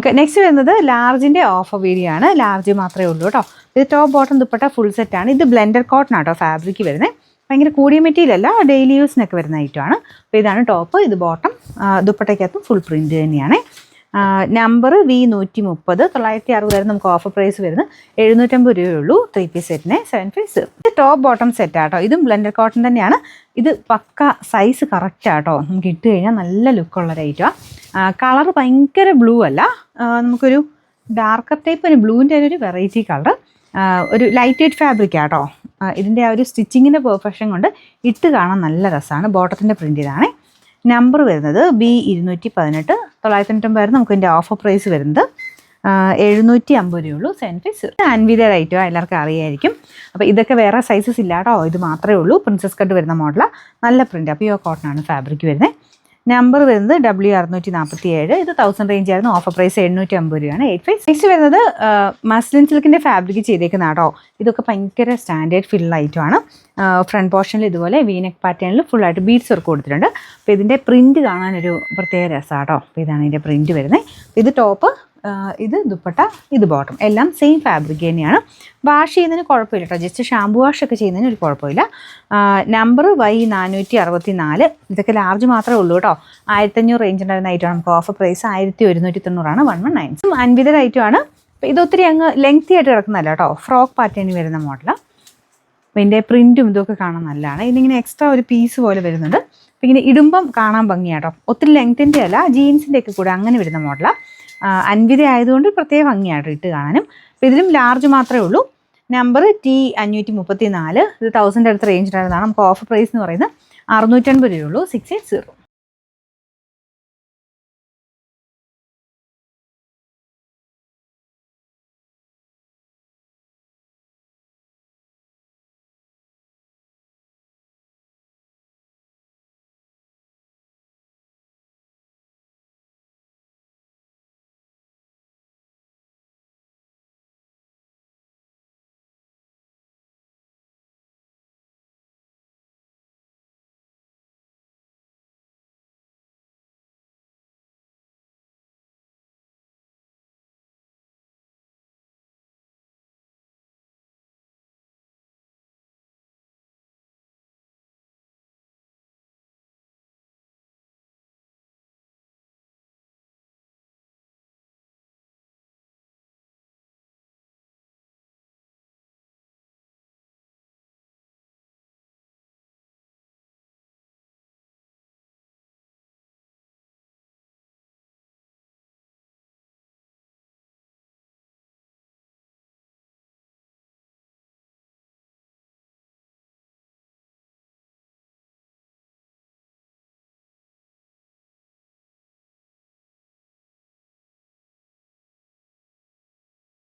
Okay, next വരുന്നത് ലാർജിൻ്റെ offer video ആണ്. Large മാത്രമേ ഉള്ളൂ കേട്ടോ. ഇത് ടോപ്പ് ബോട്ടം ദുപ്പട്ട ഫുൾ സെറ്റാണ്. ഇത് ബ്ലെൻഡർ കോട്ടൺ ആട്ടോ ഫാബ്രിക് വരുന്നത്. ഭയങ്കര കൂടിയ മെറ്റീരിയൽ അല്ല, ഡെയിലി യൂസിനൊക്കെ വരുന്ന ഐറ്റമാണ്. അപ്പോൾ ഇതാണ് ടോപ്പ്, ഇത് ബോട്ടം. ദുപ്പട്ടയ്ക്കകത്തും ഫുൾ പ്രിൻറ്റ് തന്നെയാണ്. നമ്പർ V130, 960 നമുക്ക് ഓഫർ പ്രൈസ് വരുന്നത് 750 രൂപയുള്ളൂ. 3 പീസ് സെറ്റിന് 750. ഇത് ടോപ്പ് ബോട്ടം സെറ്റാട്ടോ. ഇതും ബ്ലെൻഡർ കോട്ടൺ തന്നെയാണ്. ഇത് പക്ക സൈസ് കറക്റ്റാട്ടോ. നമുക്ക് ഇട്ട് കഴിഞ്ഞാൽ നല്ല ലുക്കുള്ളൊരു ഐറ്റമാണ്. കളർ ഭയങ്കര ബ്ലൂ അല്ല, നമുക്കൊരു ഡാർക്കർ ടൈപ്പ് ബ്ലൂവിൻ്റെ ഒരു വെറൈറ്റി കളർ. ഒരു ലൈറ്റ് വെയ്റ്റ് ഫാബ്രിക് ആട്ടോ. ഇതിൻ്റെ ആ ഒരു സ്റ്റിച്ചിങ്ങിൻ്റെ പെർഫെക്ഷൻ കൊണ്ട് ഇട്ട് കാണാൻ നല്ല രസമാണ്. ബോട്ടത്തിൻ്റെ പ്രിൻ്റ് ഇതാണ്. നമ്പർ വരുന്നത് B218, 990 നമുക്ക് ഇതിൻ്റെ ഓഫർ പ്രൈസ് വരുന്നത് 750 രൂപയുള്ളൂ. 750. അൻവിതയുടെ ഐറ്റം എല്ലാവർക്കും അറിയായിരിക്കും. അപ്പോൾ ഇതൊക്കെ വേറെ സൈസസ് ഇല്ല കേട്ടോ, ഇത് മാത്രമേ ഉള്ളൂ. പ്രിൻസസ് കട്ട് വരുന്ന മോഡലാണ്. നല്ല പ്രിൻ്റ്, പ്യുവർ കോട്ടൺ ആണ് ഫാബ്രിക് വരുന്നത്. നമ്പർ വരുന്നത് W647, ഇത് 1000 റേഞ്ച് ആയിരുന്നു. ഓഫർ പ്രൈസ് 750 രൂപയാണ്. 85. നെക്സ്റ്റ് വരുന്നത് മസ്ലിൻ സിൽക്കിൻ്റെ ഫാബ്രിക് ചെയ്തേക്കുന്ന കേട്ടോ. ഇതൊക്കെ ഭയങ്കര സ്റ്റാൻഡേർഡ് ഫിൽ ഐറ്റമാണ്. ഫ്രണ്ട് പോർഷനിൽ ഇതുപോലെ വീനെക്ക് പാറ്റേണിൽ ഫുള്ളായിട്ട് ബീഡ്സ് വർക്ക് കൊടുത്തിട്ടുണ്ട്. അപ്പോൾ ഇതിൻ്റെ പ്രിൻറ്റ് കാണാനൊരു പ്രത്യേക രസമാണ് കേട്ടോ. അപ്പോൾ ഇതാണ് ഇതിൻ്റെ പ്രിൻറ്റ് വരുന്നത്. ഇത് ടോപ്പ്, ഇത് ദുപ്പട്ട, ഇത് ബോട്ടം, എല്ലാം സെയിം ഫാബ്രിക് തന്നെയാണ്. വാഷ് ചെയ്യുന്നതിന് കുഴപ്പമില്ല കേട്ടോ, ജസ്റ്റ് ഷാമ്പു വാഷൊക്കെ ചെയ്യുന്നതിന് ഒരു കുഴപ്പമില്ല. നമ്പർ Y464, ഇതൊക്കെ ലാർജ് മാത്രമേ ഉള്ളൂ കേട്ടോ. 1500 റേഞ്ച് ഉണ്ടായിരുന്ന ഐറ്റമാണ്. നമുക്ക് ഓഫർ പ്രൈസ് 1190 119. അൻവിതയുടെ ഐറ്റമാണ്. അപ്പോൾ ഇതൊത്തിരി അങ്ങ് ലെങ്തി ആയിട്ട് കിടക്കുന്നതല്ല കേട്ടോ, ഫ്രോക്ക് പാറ്റേണിൽ വരുന്ന മോഡലാണ്. അപ്പോൾ ഇതിൻ്റെ പ്രിൻറ്റും ഇതൊക്കെ കാണാൻ നല്ലതാണ്. ഇതിനിങ്ങനെ എക്സ്ട്രാ ഒരു പീസ് പോലെ വരുന്നുണ്ട്. അപ്പോൾ ഇങ്ങനെ ഇടുമ്പം കാണാൻ ഭംഗിയാട്ടോ. ഒത്തിരി ലെങ്തിൻ്റെ അല്ല, ജീൻസിൻ്റെ ഒക്കെ കൂടെ അങ്ങനെ വരുന്ന മോഡലാണ്. അൻവിത ആയതുകൊണ്ട് പ്രത്യേക ഭംഗിയായിട്ട് ഇട്ട് കാണാനും. അപ്പോൾ ഇതിലും ലാർജ് മാത്രമേ ഉള്ളൂ. നമ്പർ T534, ഇത് 1000 അടുത്ത് റേഞ്ച് ഉണ്ടായിരുന്നതാണ്. നമുക്ക് ഓഫർ പ്രൈസ് എന്ന് പറയുന്നത് 650 രൂപയുള്ളൂ. 680.